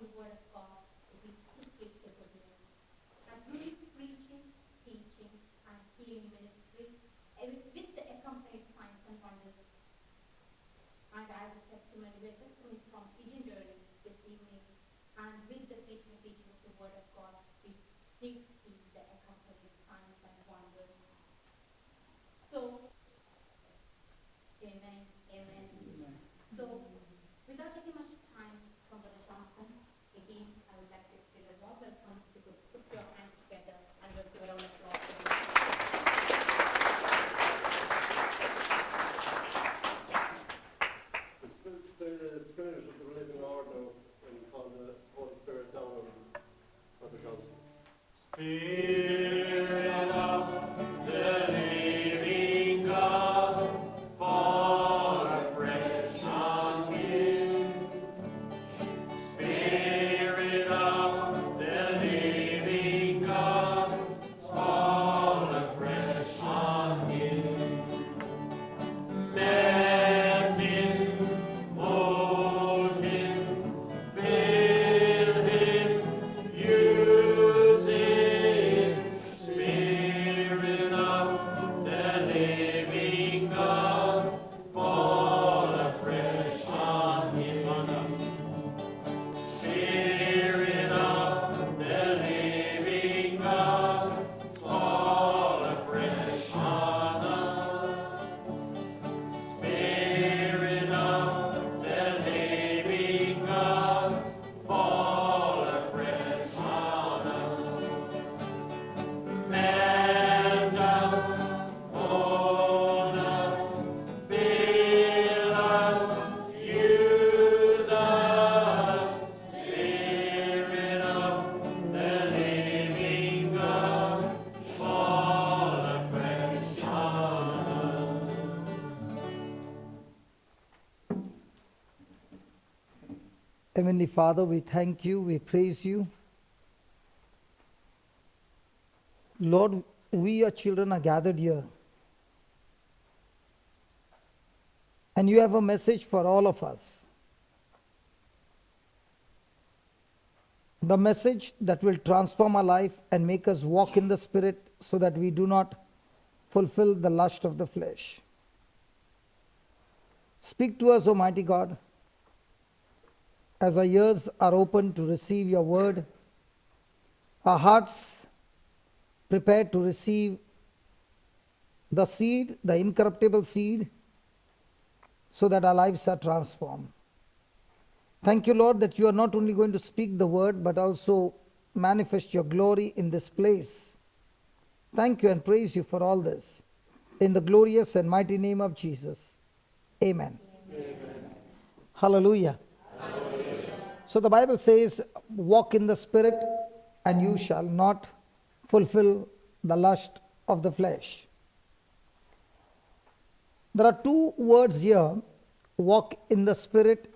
the word of God is to preach the good news. And through his preaching, teaching, and healing ministry, with the accompanied signs and wonders. And as a testimony, we're just coming from Edinburgh this evening, and with the preaching and teaching of the word of God, we did see the accompanied signs and wonders. So, amen, amen. So, without taking much time from Brother Johnson, again, I would like to extend a warm welcome. If you could put your hands together and we'll give a round of applause for him. The Spirit of the living Lord now, and call the Holy Spirit down on Brother Johnson. Spirit of the living God, fall afresh on him. Spirit of the living God, fall afresh on him. Mend him, mold him, fill him, use him. Spirit of the living God, fall afresh on him. Spirit of the living God, fall afresh on us. Spirit of the living God, fall afresh on us. Mend us, mold us, fill us, use us. Spirit of the living God, fall afresh on us. Heavenly Father, we thank you, we praise you. Lord, we, your children, are gathered here. And you have a message for all of us. The message that will transform our life and make us walk in the Spirit so that we do not fulfill the lust of the flesh. Speak to us, Almighty God, as our ears are open to receive your word, our hearts prepared to receive the seed, the incorruptible seed, so that our lives are transformed. Thank you, Lord, that you are not only going to speak the word, but also manifest your glory in this place. Thank you and praise you for all this. In the glorious and mighty name of Jesus. Amen. Amen. Hallelujah. So the Bible says, walk in the Spirit and you shall not fulfill the lust of the flesh. There are two words here, walk in the Spirit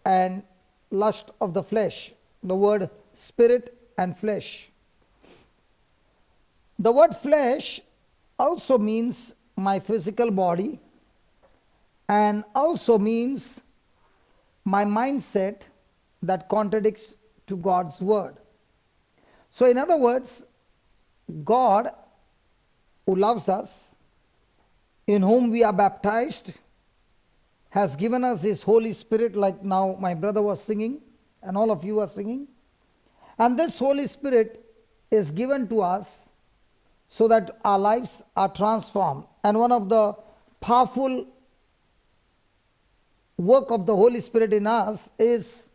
and lust of the flesh. The word spirit and flesh. The word flesh also means my physical body and also means my mindset that contradicts to God's word. So in other words, God, who loves us, in whom we are baptized, has given us his Holy Spirit, like now my brother was singing and all of you are singing. And this Holy Spirit is given to us so that our lives are transformed. And one of the powerful work of the Holy Spirit in us is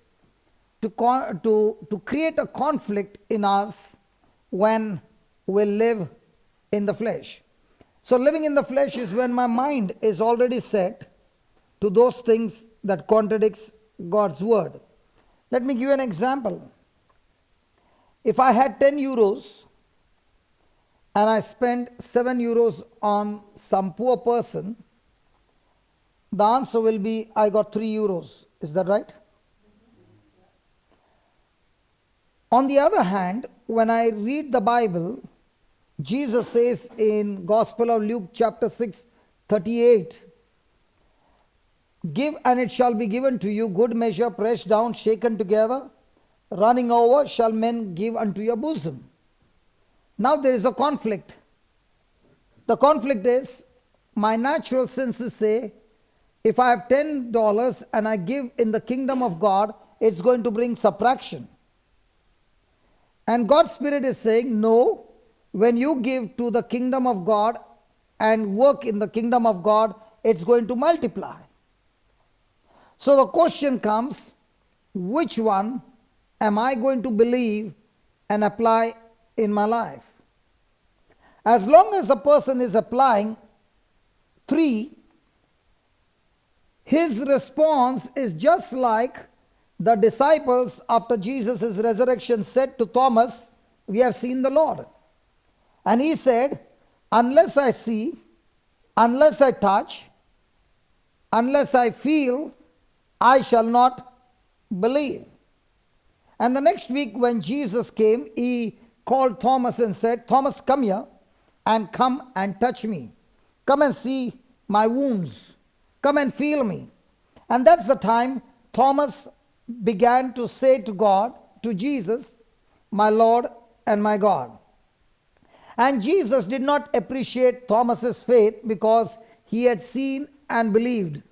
to create a conflict in us when we live in the flesh. So living in the flesh is when my mind is already set to those things that contradicts God's word. Let me give you an example. If I had 10 euros and I spent 7 euros on some poor person, the answer will be I got 3 euros. Is that right? On the other hand, when I read the Bible, Jesus says in Gospel of Luke chapter 6, 38, give and it shall be given to you, good measure, pressed down, shaken together, running over shall men give unto your bosom. Now there is a conflict. The conflict is, my natural senses say, if I have $10 and I give in the kingdom of God, it's going to bring subtraction. And God's Spirit is saying, no, when you give to the kingdom of God and work in the kingdom of God, it's going to multiply. So the question comes, which one am I going to believe and apply in my life? As long as a person is applying 3, his response is just like the disciples after Jesus' resurrection said to Thomas, we have seen the Lord. And he said, unless I see, unless I touch, unless I feel, I shall not believe. And the next week when Jesus came, he called Thomas and said, Thomas, come here and come and touch me. Come and see my wounds. Come and feel me. And that's the time Thomas began to say to God, to Jesus, my Lord and my God. And Jesus did not appreciate Thomas's faith because he had seen and believed.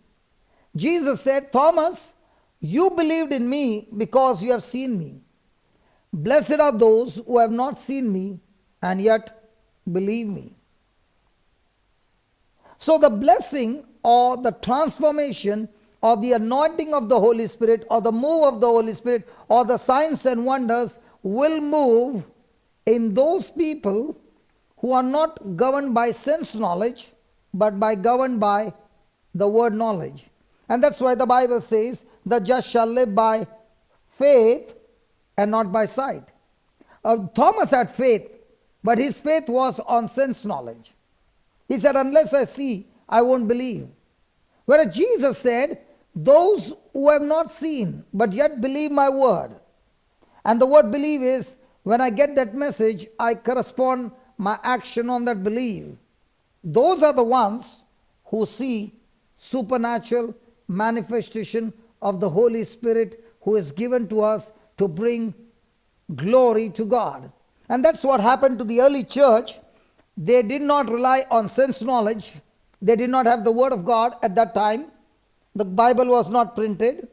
Jesus said, Thomas, you believed in me because you have seen me. Blessed are those who have not seen me and yet believe me. So the blessing or the transformation or the anointing of the Holy Spirit or the move of the Holy Spirit or the signs and wonders will move in those people who are not governed by sense knowledge but governed by the word knowledge. And that's why the Bible says, the just shall live by faith and not by sight. Thomas had faith, but his faith was on sense knowledge. He said, unless I see, I won't believe. Whereas Jesus said, those who have not seen, but yet believe my word. And the word believe is, when I get that message, I correspond my action on that belief. Those are the ones who see supernatural manifestation of the Holy Spirit who is given to us to bring glory to God. And that's what happened to the early church. They did not rely on sense knowledge. They did not have the word of God at that time. The Bible was not printed.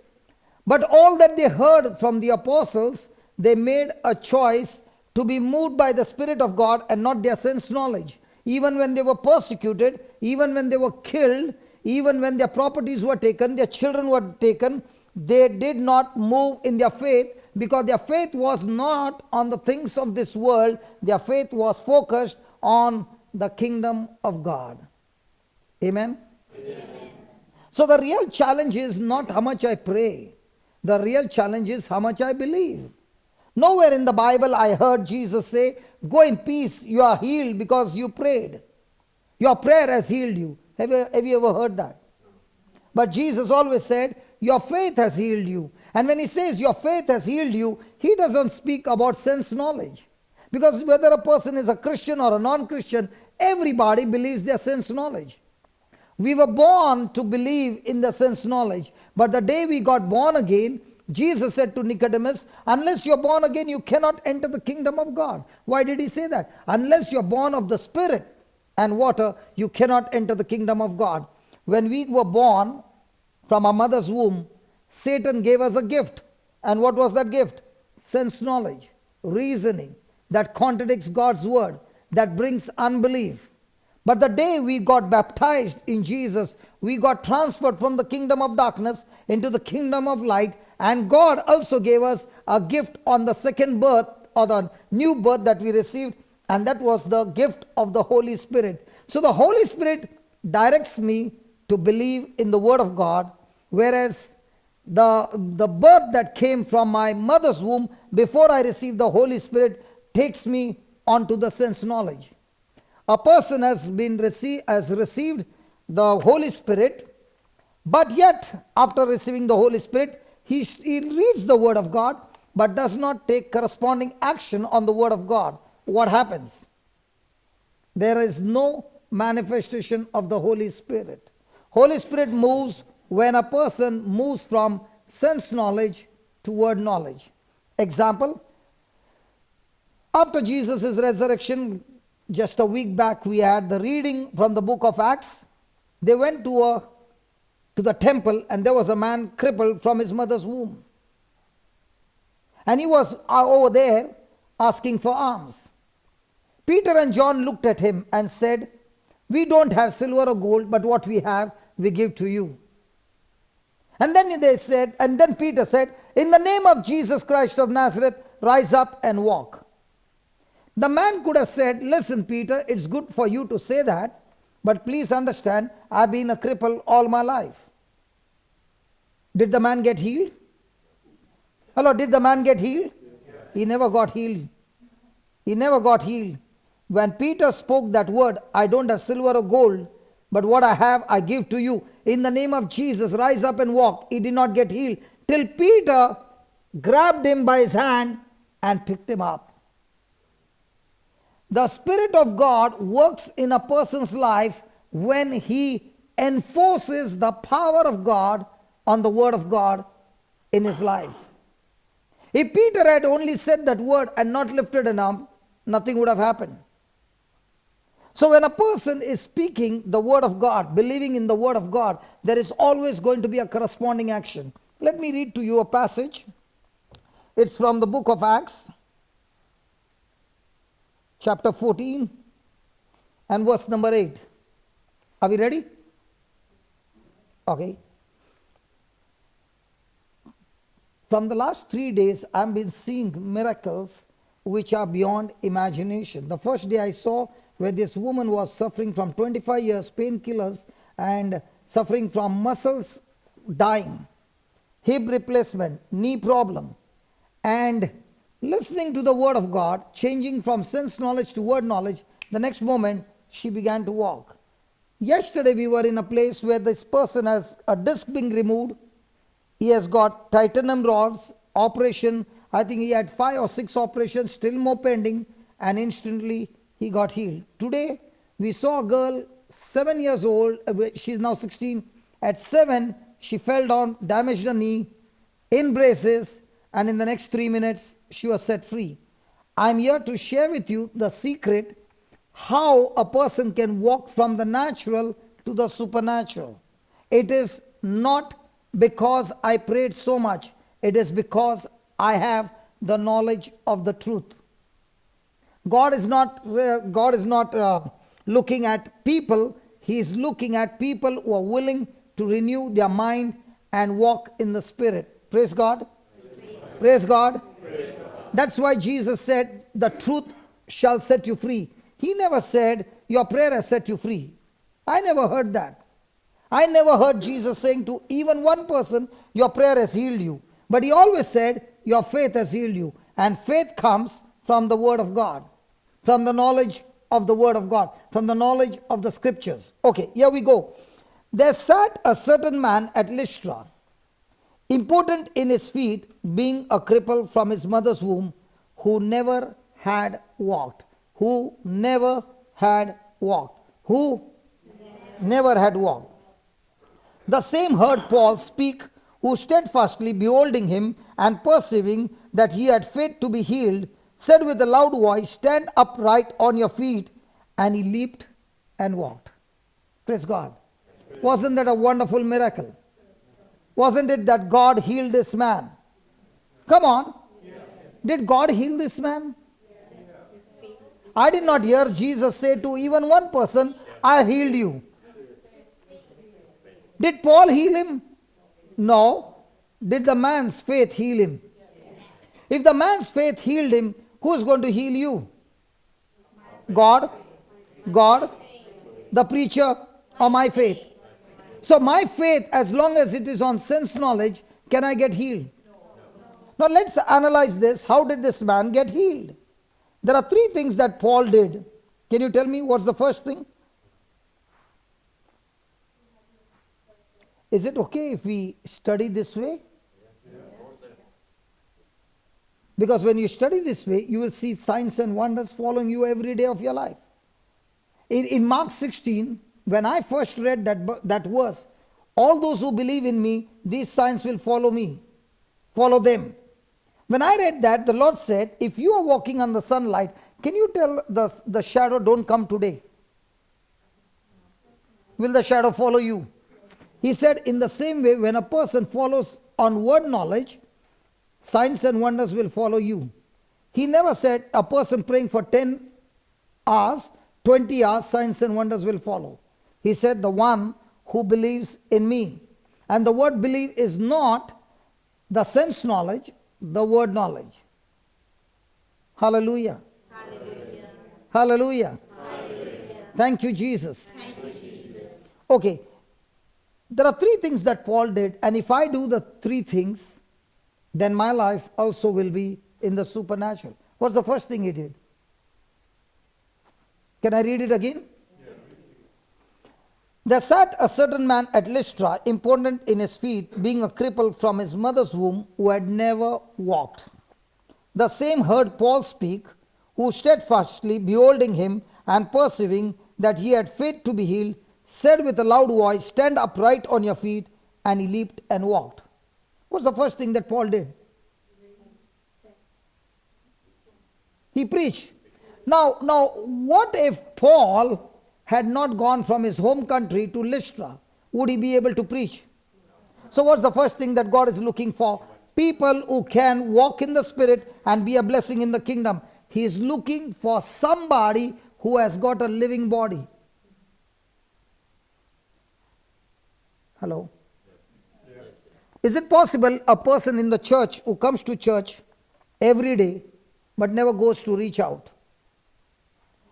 But all that they heard from the apostles, they made a choice to be moved by the Spirit of God and not their sense knowledge. Even when they were persecuted, even when they were killed, even when their properties were taken, their children were taken, they did not move in their faith because their faith was not on the things of this world. Their faith was focused on the kingdom of God. Amen? Amen. So the real challenge is not how much I pray. The real challenge is how much I believe. Nowhere in the Bible I heard Jesus say, go in peace, you are healed because you prayed. Your prayer has healed you. Have you ever heard that? But Jesus always said, your faith has healed you. And when he says your faith has healed you, he doesn't speak about sense knowledge. Because whether a person is a Christian or a non-Christian, everybody believes their sense knowledge. We were born to believe in the sense knowledge. But the day we got born again, Jesus said to Nicodemus, unless you're born again, you cannot enter the kingdom of God. Why did he say that? Unless you're born of the Spirit and water, you cannot enter the kingdom of God. When we were born from our mother's womb, Satan gave us a gift. And what was that gift? Sense knowledge, reasoning, that contradicts God's word, that brings unbelief. But the day we got baptized in Jesus, we got transferred from the kingdom of darkness into the kingdom of light. And God also gave us a gift on the second birth or the new birth that we received. And that was the gift of the Holy Spirit. So the Holy Spirit directs me to believe in the word of God. Whereas the birth that came from my mother's womb before I received the Holy Spirit takes me onto the sense knowledge. A person has received the Holy Spirit, but yet after receiving the Holy Spirit, he reads the word of God, but does not take corresponding action on the word of God. What happens? There is no manifestation of the Holy Spirit. Holy Spirit moves when a person moves from sense knowledge to word knowledge. Example, after Jesus' resurrection, just a week back, we had the reading from the book of Acts. They went to the temple, and there was a man crippled from his mother's womb. And he was over there asking for alms. Peter and John looked at him and said, "We don't have silver or gold, but what we have, we give to you." And then Peter said, "In the name of Jesus Christ of Nazareth, rise up and walk." The man could have said, "Listen, Peter, it's good for you to say that, but please understand, I've been a cripple all my life." Did the man get healed? Hello, did the man get healed? He never got healed. He never got healed. When Peter spoke that word, "I don't have silver or gold, but what I have I give to you. In the name of Jesus, rise up and walk," he did not get healed till Peter grabbed him by his hand and picked him up. The Spirit of God works in a person's life when he enforces the power of God on the word of God in his life. If Peter had only said that word and not lifted an arm, nothing would have happened. So when a person is speaking the word of God, believing in the word of God, there is always going to be a corresponding action. Let me read to you a passage. It's from the book of Acts, chapter 14 and verse number 8. Are we ready? Okay. From the last 3 days, I've been seeing miracles which are beyond imagination. The first day I saw where this woman was suffering from 25 years painkillers and suffering from muscles dying, hip replacement, knee problem, and listening to the word of God, changing from sense knowledge to word knowledge. The next moment she began to walk. Yesterday we were in a place where this person has a disc being removed. He has got titanium rods, operation. I think he had 5 or 6 operations, still more pending, and instantly he got healed. Today we saw a girl 7 years old, she's now 16. At 7 she fell down, damaged her knee, in braces, and in the next 3 minutes she was set free. I'm here to share with you the secret how a person can walk from the natural to the supernatural. It is not because I prayed so much, it is because I have the knowledge of the truth. God is not looking at people. He is looking at people who are willing to renew their mind and walk in the Spirit. Praise God. Praise God. Praise God. That's why Jesus said, "The truth shall set you free." He never said, "Your prayer has set you free." I never heard that. I never heard Jesus saying to even one person, "Your prayer has healed you." But he always said, "Your faith has healed you." And faith comes from the word of God, from the knowledge of the word of God, from the knowledge of the scriptures. Okay, here we go. There sat a certain man at Lystra, impotent in his feet, being a cripple from his mother's womb, who never had walked. Who never had walked. Who never had walked. The same heard Paul speak, who steadfastly beholding him and perceiving that he had faith to be healed, said with a loud voice, "Stand upright on your feet." And he leaped and walked. Praise God. Wasn't that a wonderful miracle? Wasn't it that God healed this man? Come on. Did God heal this man? I did not hear Jesus say to even one person, "I healed you." Did Paul heal him? No. Did the man's faith heal him? If the man's faith healed him, who is going to heal you? God? God? The preacher? Or my faith? So my faith, as long as it is on sense knowledge, can I get healed? Now let's analyze this. How did this man get healed? There are 3 things that Paul did. Can you tell me what's the first thing? Is it okay if we study this way? Because when you study this way, you will see signs and wonders following you every day of your life. In Mark 16, when I first read that verse, "All those who believe in me, these signs will follow me, follow them." When I read that, the Lord said, if you are walking on the sunlight, can you tell the shadow, don't come today? Will the shadow follow you? He said, in the same way, when a person follows on word knowledge, signs and wonders will follow you. He never said a person praying for 10 hours, 20 hours, signs and wonders will follow. He said, the one who believes in me. And the word believe is not the sense knowledge, the word knowledge. Hallelujah. Hallelujah. Hallelujah. Hallelujah. Thank you, Jesus. Thank you, Jesus. Okay. There are three things that Paul did, and if I do the three things, then my life also will be in the supernatural. What's the first thing he did? Can I read it again? There sat a certain man at Lystra, impotent in his feet, being a cripple from his mother's womb, who had never walked. The same heard Paul speak, who steadfastly beholding him and perceiving that he had faith to be healed, said with a loud voice, stand upright on your feet, and he leaped and walked. What's the first thing that Paul did? He preached. Now, what if Paul had not gone from his home country to Lystra? Would he be able to preach? So what's the first thing that God is looking for? People who can walk in the Spirit and be a blessing in the kingdom. He is looking for somebody who has got a living body. Hello? Is it possible a person in the church who comes to church every day but never goes to reach out?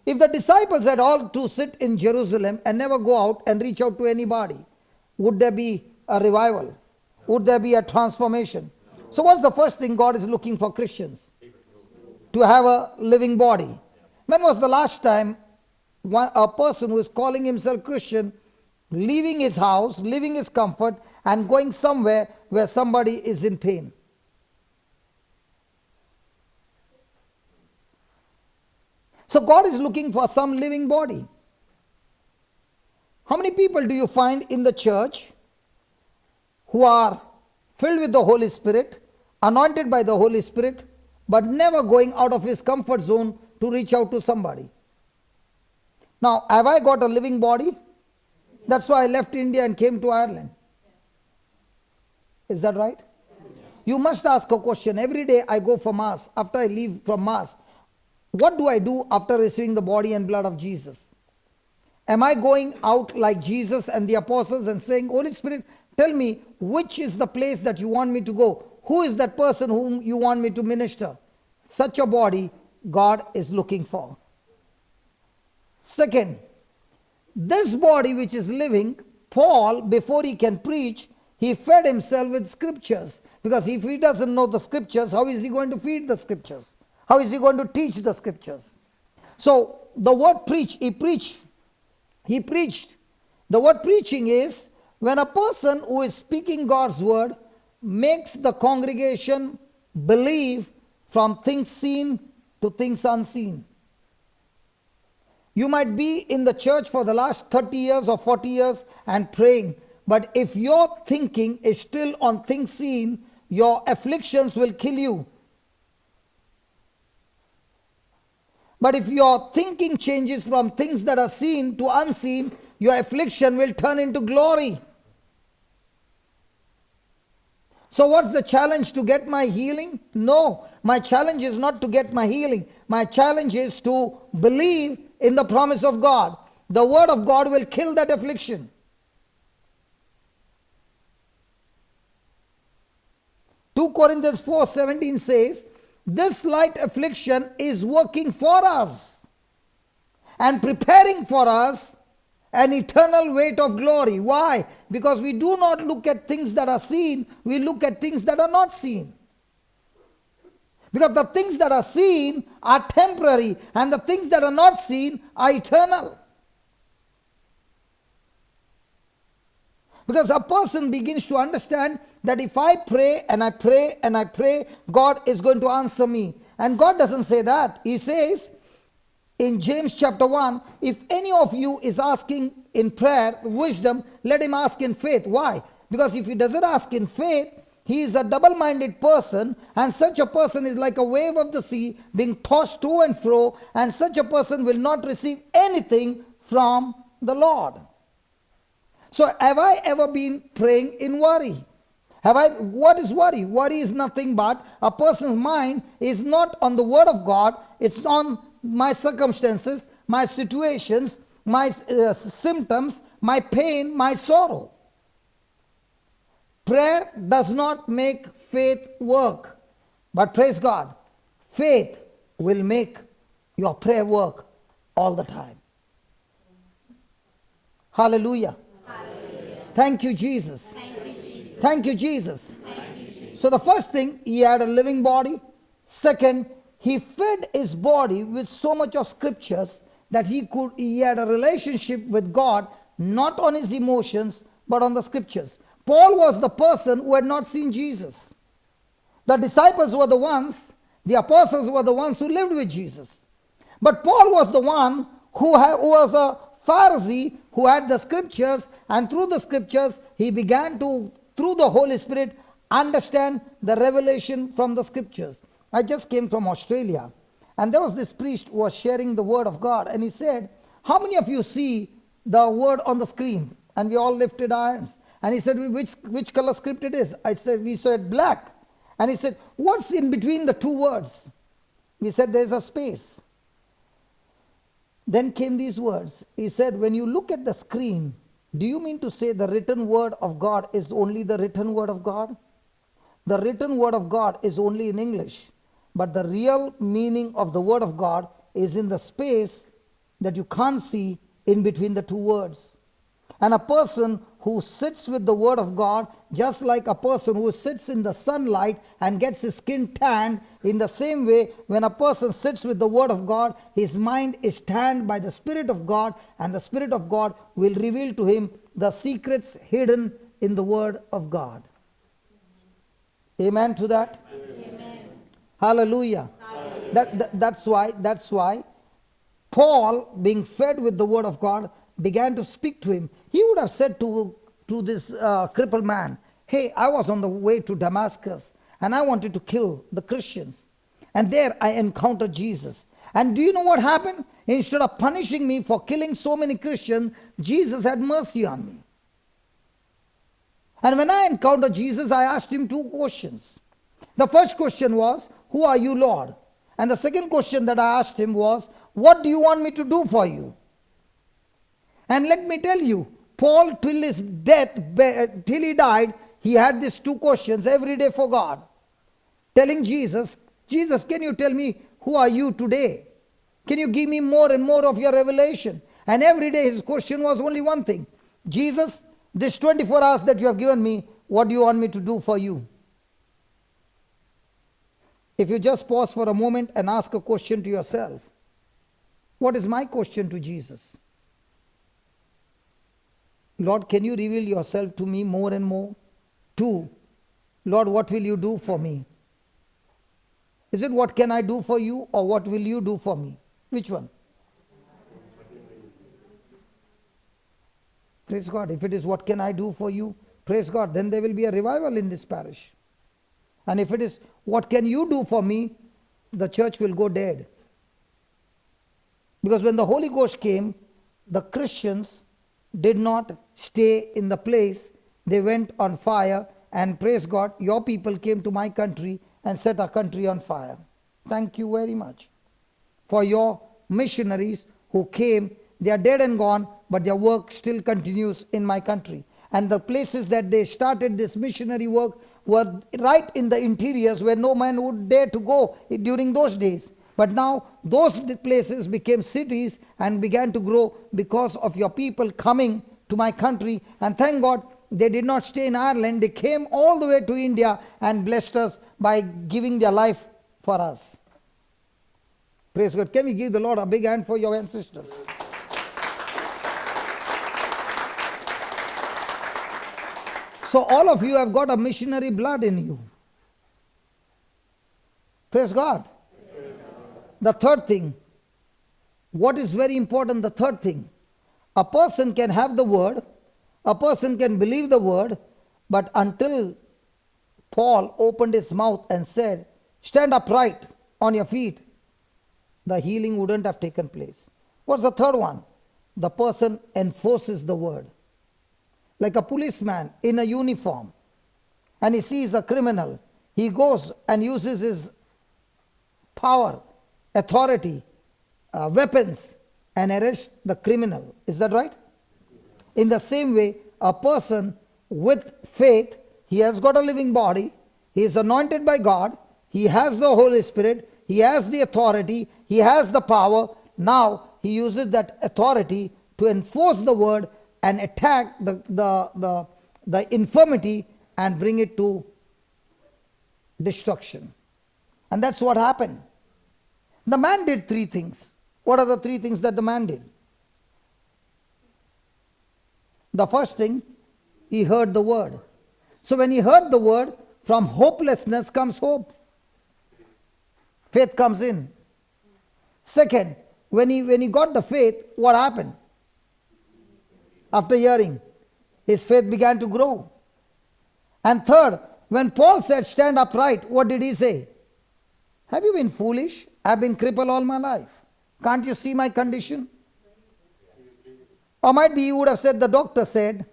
If the disciples had all to sit in Jerusalem and never go out and reach out to anybody, would there be a revival? Would there be a transformation? So what's the first thing God is looking for Christians? To have a living body. When was the last time a person who is calling himself Christian, leaving his house, leaving his comfort, and going somewhere where somebody is in pain? So God is looking for some living body. How many people do you find in the church who are filled with the Holy Spirit, anointed by the Holy Spirit, but never going out of his comfort zone to reach out to somebody? Now, have I got a living body? That's why I left India and came to Ireland. Is that right? You must ask a question. Every day I go for Mass. After I leave from Mass, what do I do after receiving the body and blood of Jesus? Am I going out like Jesus and the apostles and saying, Holy Spirit, tell me which is the place that you want me to go? Who is that person whom you want me to minister? Such a body God is looking for. Second, this body which is living, Paul, before he can preach, he fed himself with scriptures. Because if he doesn't know the scriptures, how is he going to feed the scriptures? How is he going to teach the scriptures? So the word preach, he preached. He preached. The word preaching is when a person who is speaking God's word makes the congregation believe from things seen to things unseen. You might be in the church for the last 30 years or 40 years and praying, but if your thinking is still on things seen, your afflictions will kill you. But if your thinking changes from things that are seen to unseen, your affliction will turn into glory. So what's the challenge? To get my healing? No, my challenge is not to get my healing. My challenge is to believe in the promise of God. The word of God will kill that affliction. Corinthians 4:17 says, this light affliction is working for us and preparing for us an eternal weight of glory. Why? Because we do not look at things that are seen, we look at things that are not seen. Because the things that are seen are temporary and the things that are not seen are eternal. Because a person begins to understand that if I pray and I pray and I pray, God is going to answer me. And God doesn't say that. He says in James chapter 1, if any of you is asking in prayer wisdom, let him ask in faith. Why? Because if he doesn't ask in faith, he is a double-minded person, and such a person is like a wave of the sea being tossed to and fro, and such a person will not receive anything from the Lord. So have I ever been praying in worry? What is worry? Worry is nothing but a person's mind is not on the word of God, it's on my circumstances, my situations, my symptoms, my pain, my sorrow. Prayer does not make faith work. But praise God, faith will make your prayer work all the time. Hallelujah. Hallelujah. Thank you, Jesus. Thank you, Jesus. Thank you, Jesus. Thank you, Jesus. So the first thing, he had a living body. Second, he fed his body with so much of scriptures that he had a relationship with God, not on his emotions, but on the scriptures. Paul was the person who had not seen Jesus. The disciples were the ones, the apostles were the ones who lived with Jesus. But Paul was the one who was a Pharisee, who had the scriptures, and through the scriptures he began to, through the Holy Spirit, understand the revelation from the scriptures. I just came from Australia, and there was this priest who was sharing the word of God, and he said, how many of you see the word on the screen? And we all lifted our hands. And he said, which color script it is? We said black. And he said, what's in between the two words? We said, there's a space. Then came these words. He said, when you look at the screen, do you mean to say the written word of God is only the written word of God? The written word of God is only in English. But the real meaning of the word of God is in the space that you can't see in between the two words. And a person who sits with the word of God, just like a person who sits in the sunlight and gets his skin tanned, in the same way, when a person sits with the word of God, his mind is tanned by the Spirit of God, and the Spirit of God will reveal to him the secrets hidden in the word of God. Amen to that? Amen. Hallelujah. Hallelujah. That's why Paul, being fed with the word of God, began to speak to him. He would have said to this crippled man, hey, I was on the way to Damascus and I wanted to kill the Christians. And there I encountered Jesus. And do you know what happened? Instead of punishing me for killing so many Christians, Jesus had mercy on me. And when I encountered Jesus, I asked him two questions. The first question was, who are you, Lord? And the second question that I asked him was, what do you want me to do for you? And let me tell you, Paul, till his death, till he died, he had these two questions every day for God. Telling Jesus, Jesus, can you tell me who are you today? Can you give me more and more of your revelation? And every day his question was only one thing. Jesus, this 24 hours that you have given me, what do you want me to do for you? If you just pause for a moment and ask a question to yourself, what is my question to Jesus? Lord, can you reveal yourself to me more and more? 2, Lord, what will you do for me? Is it what can I do for you, or what will you do for me? Which one? Praise God. If it is what can I do for you, praise God, then there will be a revival in this parish. And if it is what can you do for me, the church will go dead. Because when the Holy Ghost came, the Christians did not stay in the place. They went on fire, and praise God, your people came to my country and set our country on fire. Thank you very much for your missionaries who came. They are dead and gone, but their work still continues in my country. And the places that they started this missionary work were right in the interiors where no man would dare to go during those days. But now those places became cities and began to grow because of your people coming to my country. And thank God they did not stay in Ireland. They came all the way to India and blessed us by giving their life for us. Praise God. Can we give the Lord a big hand for your ancestors? So all of you have got a missionary blood in you. Praise God. The third thing, what is very important, the third thing, a person can have the word, a person can believe the word, but until Paul opened his mouth and said, stand upright on your feet, the healing wouldn't have taken place. What's the third one? The person enforces the word. Like a policeman in a uniform, and he sees a criminal, he goes and uses his power, authority, weapons, and arrests the criminal. Is that right? In the same way, a person with faith, he has got a living body, he is anointed by God, he has the Holy Spirit, he has the authority, he has the power. Now he uses that authority to enforce the word and attack the infirmity and bring it to destruction. And that's what happened. The man did three things. What are the three things that the man did? The first thing, he heard the word. So when he heard the word, from hopelessness comes hope. Faith comes in. Second, when he got the faith, what happened? After hearing, his faith began to grow. And third, when Paul said, stand upright, what did he say? Have you been foolish? I've been crippled all my life. Can't you see my condition? Or might be he would have said, the doctor said,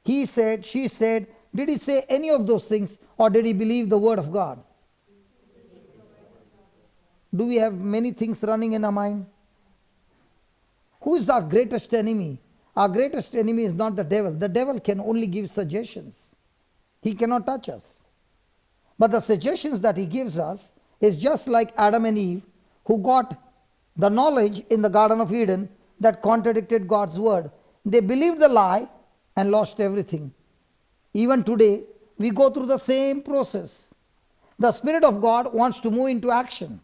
he said, she said. Did he say any of those things, or did he believe the word of God? Do we have many things running in our mind? Who is our greatest enemy? Our greatest enemy is not the devil. The devil can only give suggestions. He cannot touch us. But the suggestions that he gives us is just like Adam and Eve, who got the knowledge in the Garden of Eden that contradicted God's word. They believed the lie and lost everything. Even today, we go through the same process. The Spirit of God wants to move into action.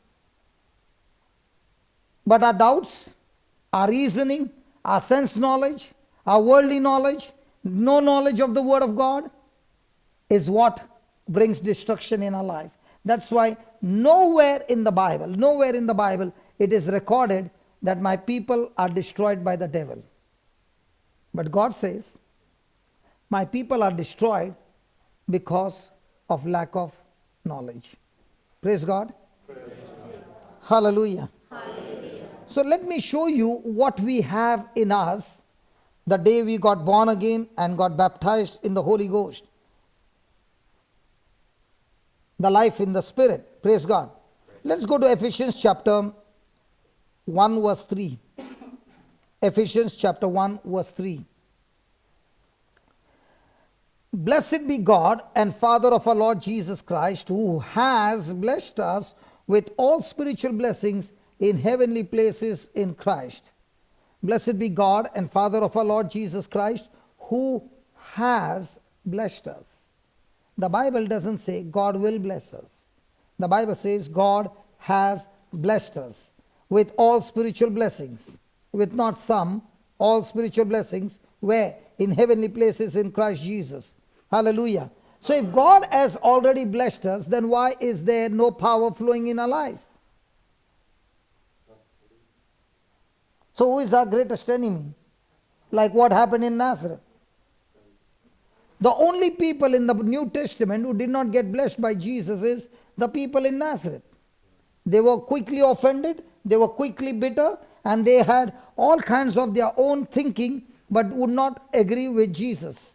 But our doubts, our reasoning, our sense knowledge, our worldly knowledge, no knowledge of the word of God is what brings destruction in our life. That's why nowhere in the Bible, it is recorded that my people are destroyed by the devil. But God says, my people are destroyed because of lack of knowledge. Praise God. Praise God. Hallelujah. Hallelujah. So let me show you what we have in us the day we got born again and got baptized in the Holy Ghost. The life in the Spirit. Praise God. Let's go to Ephesians chapter 1 verse 3. Ephesians chapter 1 verse 3. Blessed be God and Father of our Lord Jesus Christ, who has blessed us with all spiritual blessings in heavenly places in Christ. Blessed be God and Father of our Lord Jesus Christ, who has blessed us. The Bible doesn't say God will bless us. The Bible says God has blessed us with all spiritual blessings. With not some, all spiritual blessings. Where? In heavenly places in Christ Jesus. Hallelujah. So if God has already blessed us, then why is there no power flowing in our life? So who is our greatest enemy? Like what happened in Nazareth. The only people in the New Testament who did not get blessed by Jesus is the people in Nazareth. They were quickly offended, they were quickly bitter, and they had all kinds of their own thinking, but would not agree with Jesus.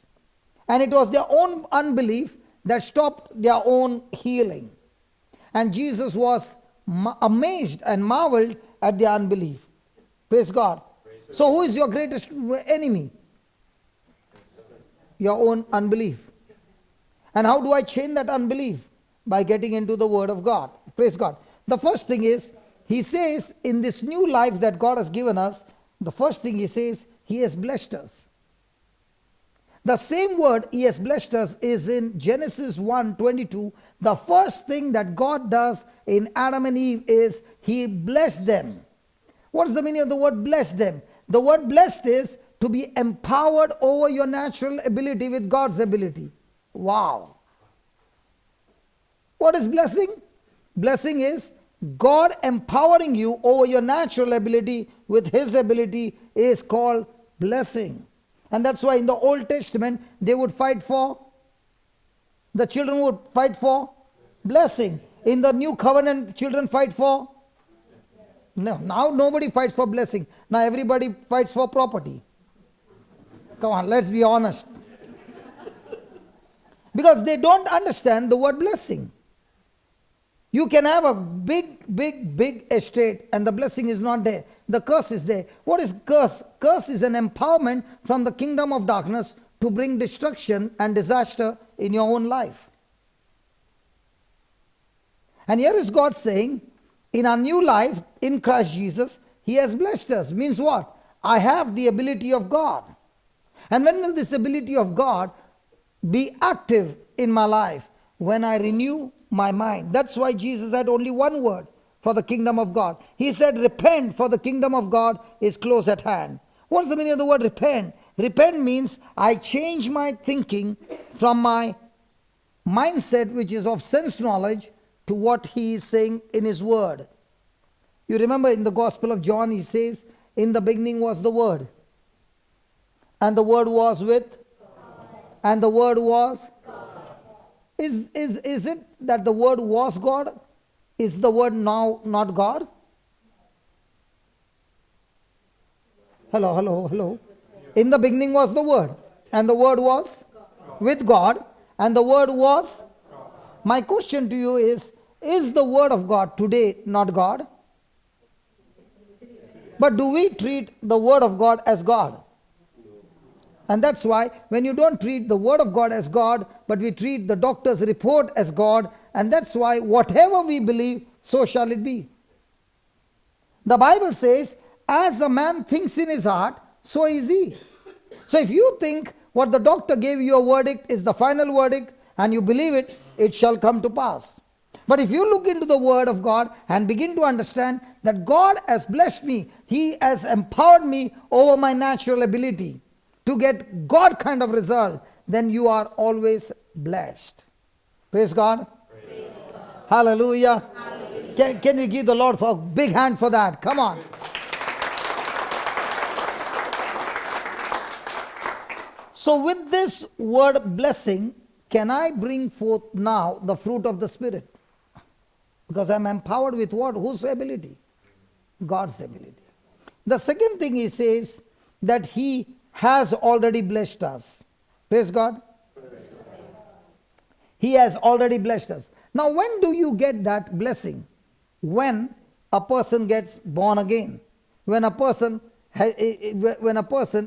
And it was their own unbelief that stopped their own healing. And Jesus was amazed and marveled at their unbelief. Praise God. So who is your greatest enemy? Your own unbelief. And how do I change that unbelief? By getting into the word of God. Praise God. The first thing is, he says in this new life that God has given us, the first thing he says, he has blessed us. The same word he has blessed us is in Genesis 1:22. The first thing that God does in Adam and Eve is he blessed them. What's the meaning of the word bless them? The word blessed is to be empowered over your natural ability with God's ability. Wow. What is blessing? Blessing is God empowering you over your natural ability with his ability is called blessing. And that's why in the Old Testament, they would fight for, the children would fight for blessing. In the New Covenant, children fight for, no, now nobody fights for blessing. Now everybody fights for property. Come on, let's be honest. Because they don't understand the word blessing. You can have a big estate and the blessing is not there. The curse is there. What is curse? Curse is an empowerment from the kingdom of darkness to bring destruction and disaster in your own life. And here is God saying, in our new life, in Christ Jesus, He has blessed us. Means what? I have the ability of God. And when will this ability of God be active in my life? When I renew my mind. That's why Jesus had only one word for the kingdom of God. He said, repent, for the kingdom of God is close at hand. What's the meaning of the word repent? Repent means I change my thinking from my mindset, which is of sense knowledge, to what He is saying in His word. You remember in the Gospel of John, He says, in the beginning was the Word. And the Word was with God. And the Word was God. Is it that the Word was God? Is the Word now not God? Hello. In the beginning was the Word. And the Word was with God. And the Word was. My question to you is the Word of God today not God? But do we treat the Word of God as God? And that's why when you don't treat the Word of God as God, but we treat the doctor's report as God, and that's why whatever we believe, so shall it be. The Bible says, as a man thinks in his heart, so is he. So if you think what the doctor gave you a verdict is the final verdict, and you believe it, it shall come to pass. But if you look into the Word of God and begin to understand that God has blessed me, He has empowered me over my natural ability to get God kind of result, then you are always blessed. Praise God. Praise God. Hallelujah. Hallelujah. Can we give the Lord a big hand for that? Come on. So with this word blessing, can I bring forth now the fruit of the Spirit? Because I am empowered with what? Whose ability? God's ability. The second thing He says, that He has already blessed us. Praise God. He has already blessed us. Now when do you get that blessing? When a person gets born again. When a person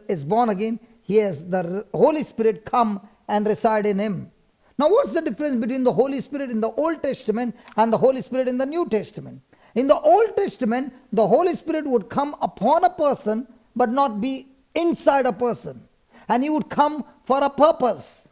is born again, he has the Holy Spirit come and reside in him. Now what's the difference between the Holy Spirit in the Old Testament and the Holy Spirit in the New Testament? In the Old Testament, the Holy Spirit would come upon a person but not be inside a person. And He would come for a purpose.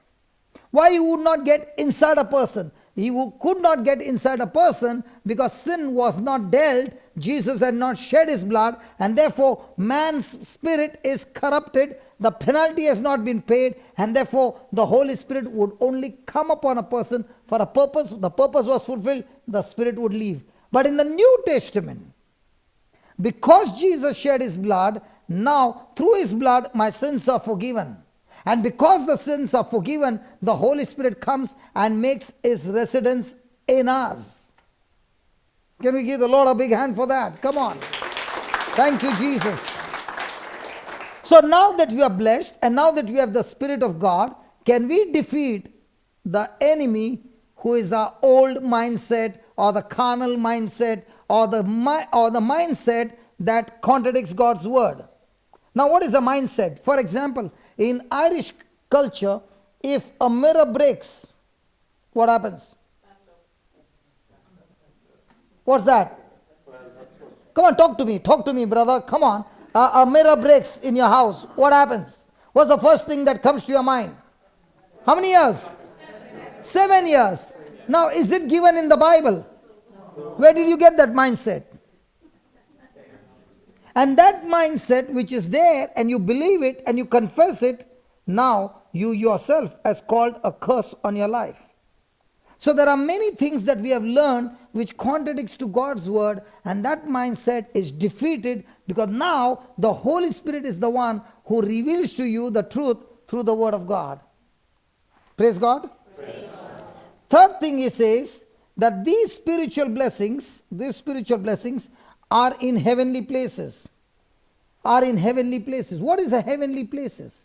Why He would not get inside a person? He could not get inside a person because sin was not dealt. Jesus had not shed His blood, and therefore man's spirit is corrupted. The penalty has not been paid, and therefore the Holy Spirit would only come upon a person for a purpose. The purpose was fulfilled, the Spirit would leave. But in the New Testament, because Jesus shed His blood, now through His blood my sins are forgiven. And because the sins are forgiven, the Holy Spirit comes and makes His residence in us. Can we give the Lord a big hand for that? Come on. Thank you, Jesus. So now that we are blessed and now that we have the Spirit of God, can we defeat the enemy who is our old mindset or the carnal mindset or the mindset that contradicts God's word? Now what is a mindset? For example, in Irish culture, if a mirror breaks, what happens? What's that? Come on, talk to me, brother. Come on. A mirror breaks in your house. What happens? What's the first thing that comes to your mind? How many years? 7 years. Now, is it given in the Bible? Where did you get that mindset? And that mindset which is there, and you believe it and you confess it, now you yourself has called a curse on your life. So there are many things that we have learned which contradicts to God's word, and that mindset is defeated Because now the Holy Spirit is the one who reveals to you the truth through the Word of God. Praise God. Praise God. Third thing he says that these spiritual blessings are in heavenly places. Are in heavenly places. What is a heavenly places?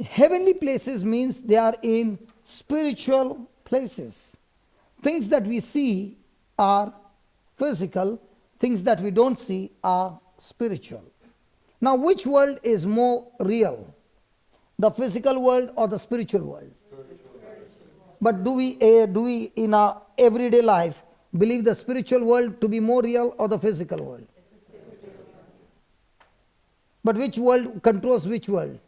Heavenly places means they are in spiritual places. Things that we see are physical, things that we don't see are spiritual. Now, which world is more real? The physical world or the spiritual world? But do we in our everyday life believe the spiritual world to be more real or the physical world? But which world controls which world?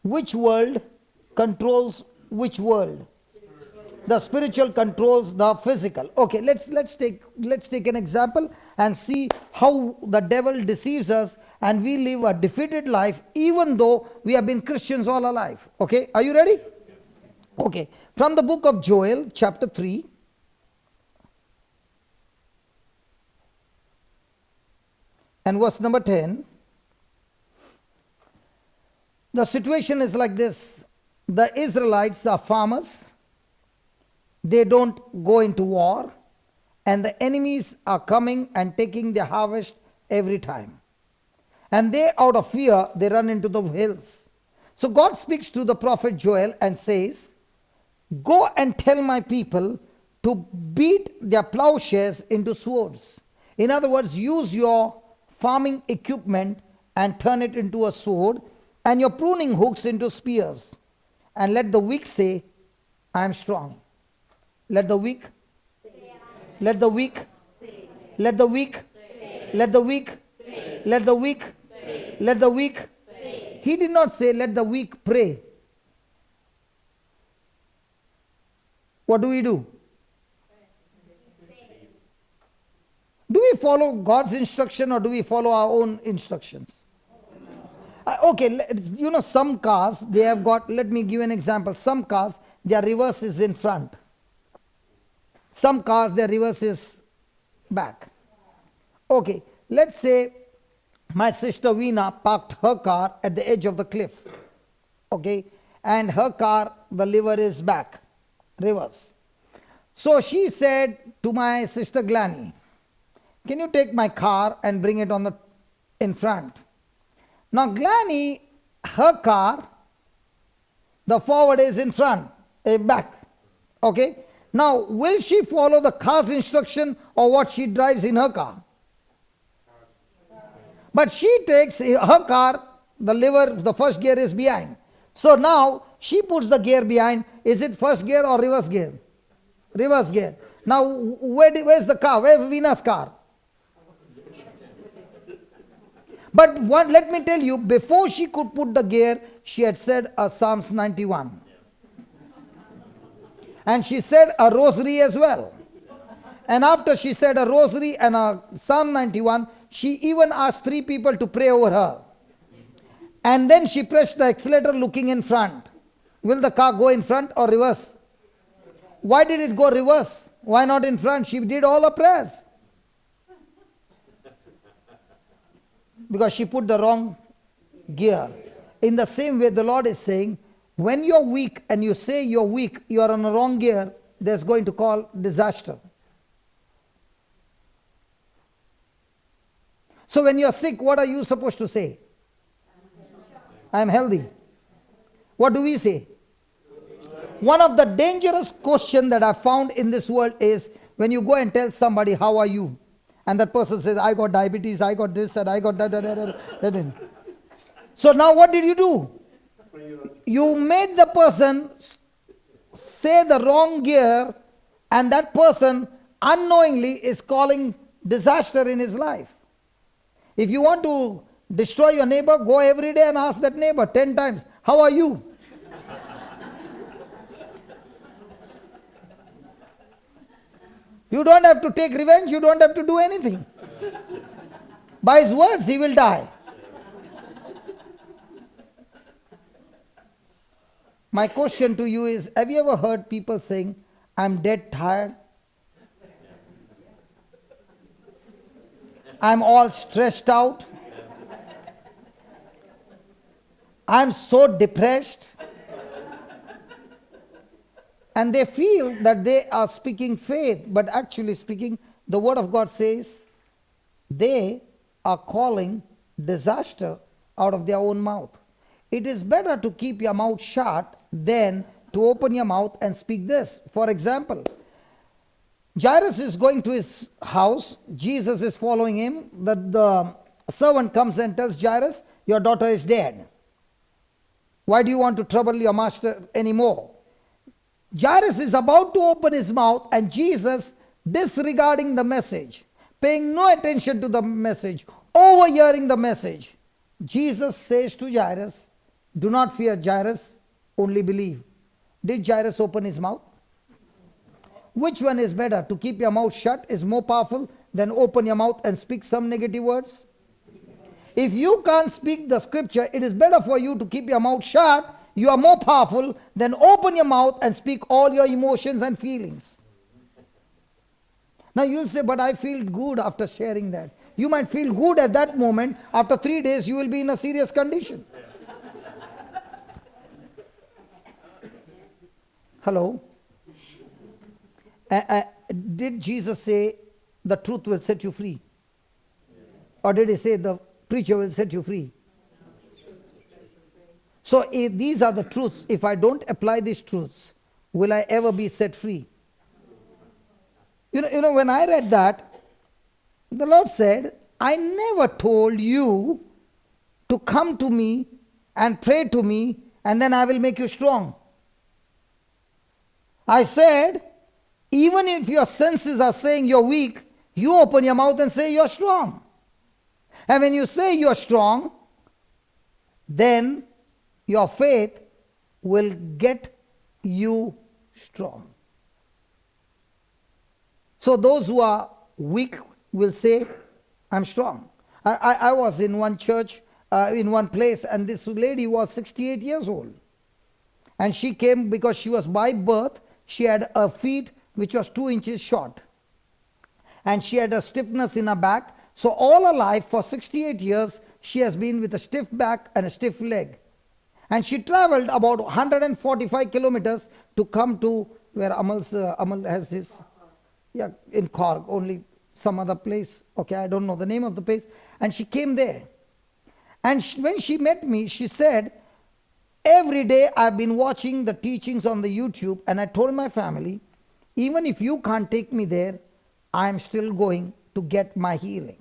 Which world controls which world? The spiritual controls the physical. Okay, let's take an example and see how the devil deceives us and we live a defeated life even though we have been Christians all our life. Okay, are you ready? Okay, from the book of Joel, chapter 3. And verse number 10. The situation is like this. The Israelites are farmers. They don't go into war. And the enemies are coming and taking their harvest every time. And they, out of fear, they run into the hills. So God speaks to the prophet Joel and says, go and tell my people to beat their plowshares into swords. In other words, use your farming equipment and turn it into a sword, and your pruning hooks into spears. And let the weak say, I am strong. Let the weak, let the weak, let the weak, let the weak, let the weak, let the weak. He did not say, let the weak pray. What do we do? Do we follow God's instruction or do we follow our own instructions? Okay, you know, some cars, they have got, let me give an example. Some cars, their reverse is in front. Some cars, their reverse is back. Okay, let's say my sister Veena parked her car at the edge of the cliff. Okay, and her car, the lever is back, reverse. So she said to my sister Glanny, can you take my car and bring it on the in front? Now Glanny, her car, the forward is in front, back. Okay. Now will she follow the car's instruction or what she drives in her car? But she takes her car, the lever, the first gear is behind. So now she puts the gear behind. Is it first gear or reverse gear? Reverse gear. Now where's the car? Where's Veena's car? But let me tell you, before she could put the gear, she had said a Psalms 91. And she said a rosary as well. And after she said a rosary and a Psalm 91, she even asked 3 people to pray over her. And then she pressed the accelerator looking in front. Will the car go in front or reverse? Why did it go reverse? Why not in front? She did all her prayers. Because she put the wrong gear. In the same way, the Lord is saying, when you're weak and you say you're weak, you are on the wrong gear, there's going to call disaster. So when you're sick, what are you supposed to say? I'm healthy. What do we say? One of the dangerous questions that I found in this world is when you go and tell somebody, how are you? And that person says, I got diabetes, I got this, and I got that. So now what did you do? You made the person say the wrong gear, and that person unknowingly is calling disaster in his life. If you want to destroy your neighbor, go every day and ask that neighbor 10 times, how are you? You don't have to take revenge, you don't have to do anything. By his words, he will die. My question to you is, have you ever heard people saying, I'm dead tired? I'm all stressed out. I'm so depressed. And they feel that they are speaking faith, but actually speaking, the Word of God says they are calling disaster out of their own mouth. It is better to keep your mouth shut than to open your mouth and speak this. For example, Jairus is going to his house. Jesus is following him. The servant comes and tells Jairus, your daughter is dead. Why do you want to trouble your master anymore? Jairus is about to open his mouth, and Jesus, disregarding the message, paying no attention to the message, overhearing the message, Jesus says to Jairus, do not fear, Jairus, only believe. Did Jairus open his mouth? Which one is better? To keep your mouth shut is more powerful than open your mouth and speak some negative words? If you can't speak the scripture, it is better for you to keep your mouth shut. You are more powerful than open your mouth and speak all your emotions and feelings. Now you'll say, but I feel good after sharing that. You might feel good at that moment. After 3 days, you will be in a serious condition. Hello? Did Jesus say the truth will set you free? Or did he say the preacher will set you free? So if these are the truths. If I don't apply these truths, will I ever be set free? You know, when I read that, the Lord said, I never told you to come to me and pray to me and then I will make you strong. I said, even if your senses are saying you're weak, you open your mouth and say you're strong. And when you say you're strong, then your faith will get you strong. So those who are weak will say, I'm strong. I was in one church, in one place, and this lady was 68 years old. And she came because she was by birth, she had a feet which was 2 inches short. And she had a stiffness in her back. So all her life, for 68 years, she has been with a stiff back and a stiff leg. And she traveled about 145 kilometers to come to where Amal has his, in Cork, only some other place. Okay, I don't know the name of the place. And she came there. And when she met me, she said, every day I've been watching the teachings on the YouTube, and I told my family, even if you can't take me there, I'm still going to get my healing.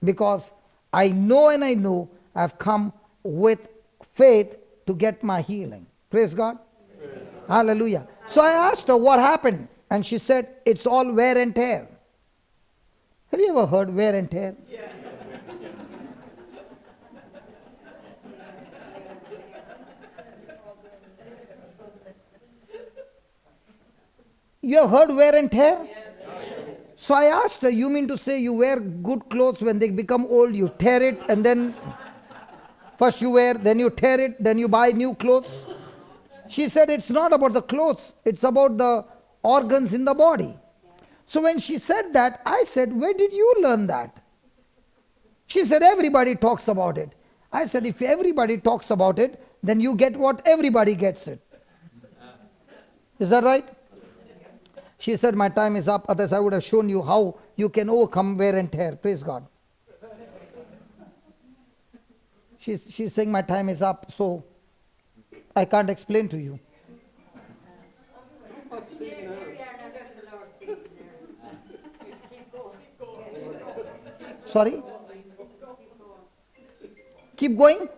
Because I know I've come with faith to get my healing. Praise God. Praise. Hallelujah. So I asked her what happened, and she said, it's all wear and tear. Have you ever heard wear and tear? Yeah. You have heard wear and tear? Yes. So I asked her, you mean to say you wear good clothes, when they become old, you tear it, and then first you wear, then you tear it, then you buy new clothes? She said, it's not about the clothes, it's about the organs in the body. So when she said that, I said, where did you learn that? She said, everybody talks about it. I said, if everybody talks about it, then you get what everybody gets it. Is that right? She said, my time is up, otherwise I would have shown you how you can overcome wear and tear. Praise God. She's saying my time is up, so I can't explain to you. Sorry? Keep going?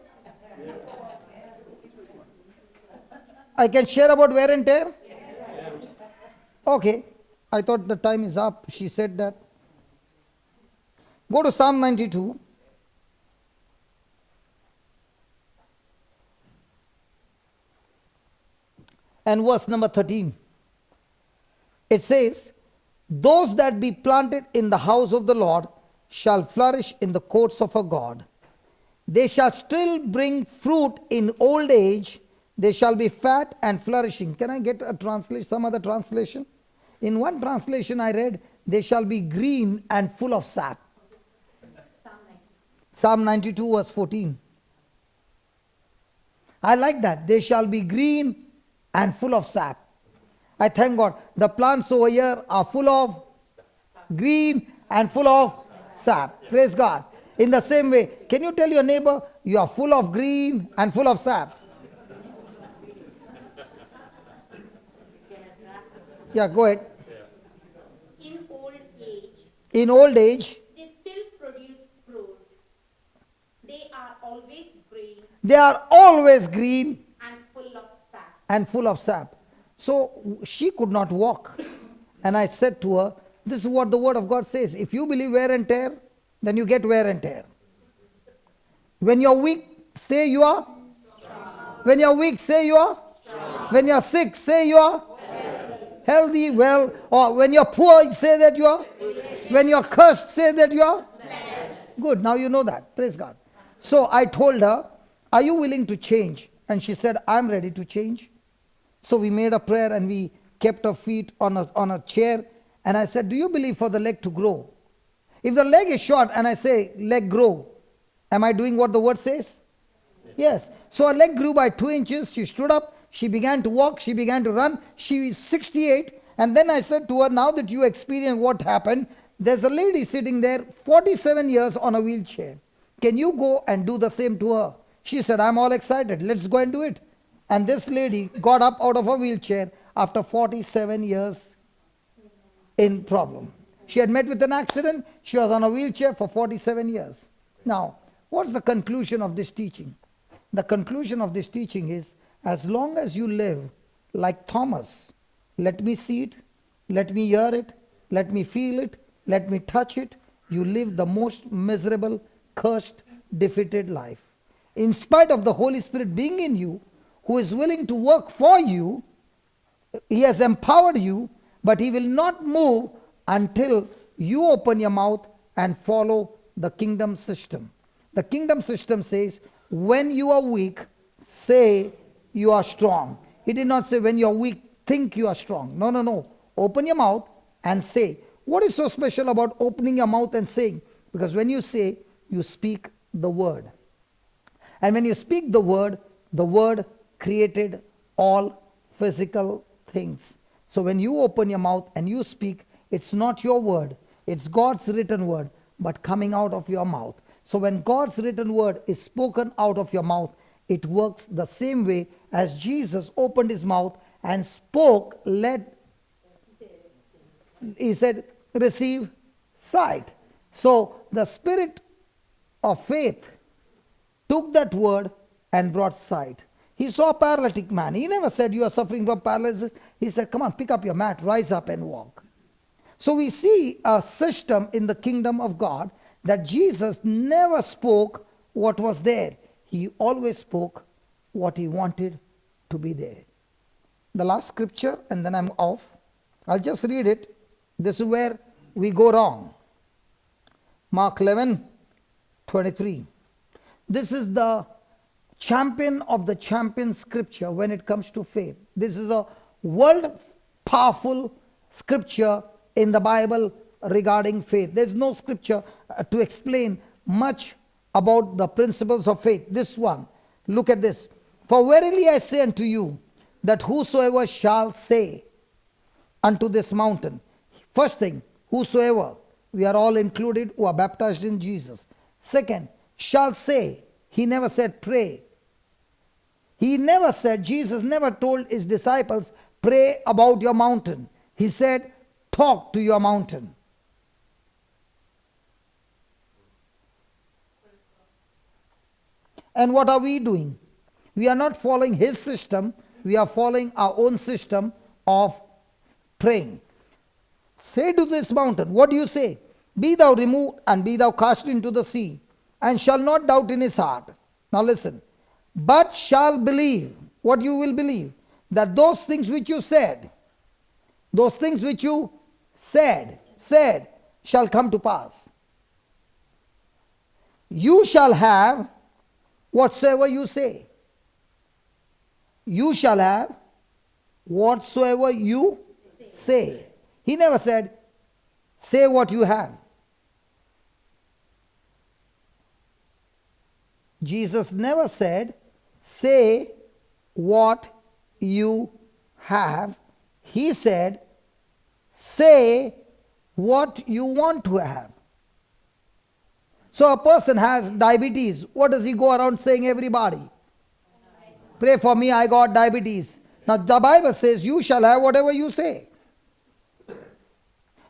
I can share about wear and tear? Okay. I thought the time is up. She said that. Go to Psalm 92. And verse number 13. It says, those that be planted in the house of the Lord shall flourish in the courts of our God. They shall still bring fruit in old age. They shall be fat and flourishing. Can I get a translation, some other translation? In one translation I read, they shall be green and full of sap. Psalm 92 verse 14. I like that. They shall be green and full of sap. I thank God. The plants over here are full of green and full of sap. Praise God. In the same way, can you tell your neighbor, you are full of green and full of sap? Yeah, go ahead. In old age, In old age, they still produce fruit. They are always green they are always green and full of sap. and full of sap. So she could not walk. And I said to her, this is what the word of God says. If you believe wear and tear, then you get wear and tear. When you're weak, say you are. When you're weak, say you are. When you're sick, say you are. Healthy, well. Or when you're poor, say that you are. When you're cursed, say that you are. Good, now you know that. Praise God. So I told her, are you willing to change? And she said, I'm ready to change. So we made a prayer and we kept her feet on a chair. And I said, do you believe for the leg to grow? If the leg is short and I say, leg grow, am I doing what the word says? Yes. So her leg grew by 2 inches. She stood up. She began to walk. She began to run. She is 68. And then I said to her, now that you experience what happened, there's a lady sitting there, 47 years on a wheelchair. Can you go and do the same to her? She said, I'm all excited. Let's go and do it. And this lady got up out of her wheelchair after 47 years in problem. She had met with an accident. She was on a wheelchair for 47 years. Now, what's the conclusion of this teaching? The conclusion of this teaching is, as long as you live like Thomas, let me see it, let me hear it, let me feel it, let me touch it, you live the most miserable, cursed, defeated life. In spite of the Holy Spirit being in you, who is willing to work for you, He has empowered you, but He will not move until you open your mouth and follow the kingdom system. The kingdom system says, when you are weak, say you are strong. He did not say when you are weak, think you are strong. No, no, no. Open your mouth and say. What is so special about opening your mouth and saying? Because when you say, you speak the word. And when you speak the word created all physical things. So when you open your mouth and you speak, it's not your word, it's God's written word, but coming out of your mouth. So when God's written word is spoken out of your mouth, it works the same way as Jesus opened his mouth and spoke, he said, receive sight. So the spirit of faith took that word and brought sight. He saw a paralytic man. He never said, you are suffering from paralysis. He said, come on, pick up your mat, rise up and walk. So we see a system in the kingdom of God that Jesus never spoke what was there. He always spoke what he wanted to be there. The last scripture, and then I'm off. I'll just read it. This is where we go wrong. Mark 11:23. This is the champion of the champion scripture when it comes to faith. This is a world powerful scripture in the Bible regarding faith. There's no scripture to explain much about the principles of faith. This one, look at this. For verily I say unto you, that whosoever shall say unto this mountain, first thing, whosoever, we are all included who are baptized in Jesus. Second, shall say, he never said pray. He never said, Jesus never told his disciples, pray about your mountain. He said, talk to your mountain. And what are we doing? We are not following his system. We are following our own system of praying. Say to this mountain, what do you say? Be thou removed and be thou cast into the sea, and shall not doubt in his heart. Now listen. But shall believe. What you will believe? That those things which you said, said, shall come to pass. You shall have whatsoever you say. You shall have whatsoever you say. He never said, say what you have. Jesus never said, say what you have. He said, say what you want to have. So a person has diabetes. What does he go around saying everybody? Pray for me, I got diabetes. Now the Bible says you shall have whatever you say.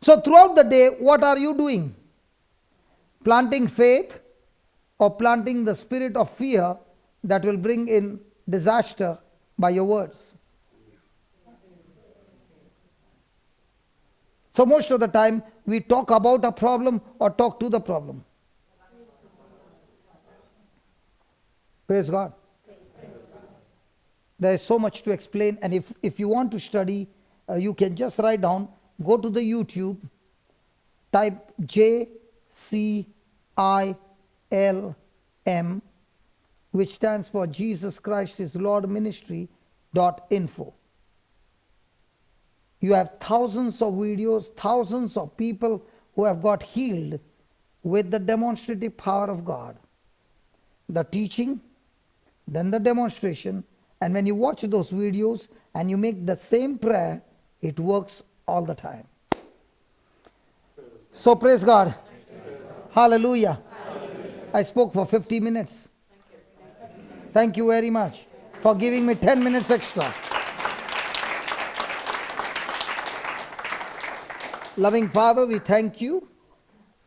So throughout the day, what are you doing? Planting faith or planting the spirit of fear that will bring in disaster by your words? So most of the time we talk about a problem or talk to the problem. Praise God. There is so much to explain, and if you want to study, you can just write down, go to the YouTube, type JCILM, which stands for Jesus Christ is Lord Ministry.info. You have thousands of videos, thousands of people who have got healed with the demonstrative power of God. The teaching, then the demonstration, and when you watch those videos and you make the same prayer, it works all the time. So praise God. Hallelujah. I spoke for 50 minutes. Thank you very much for giving me 10 minutes extra. Loving Father, we thank you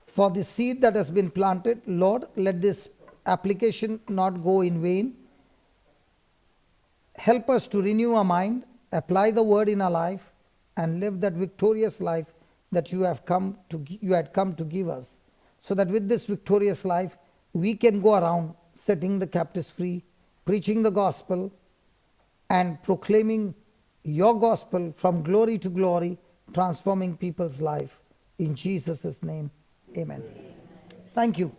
for the seed that has been planted. Lord, let this application not go in vain. Help us to renew our mind, apply the word in our life, and live that victorious life that you had come to give us, so that with this victorious life we can go around setting the captives free, preaching the gospel, and proclaiming your gospel from glory to glory, transforming people's life. In Jesus' name, amen. Thank you.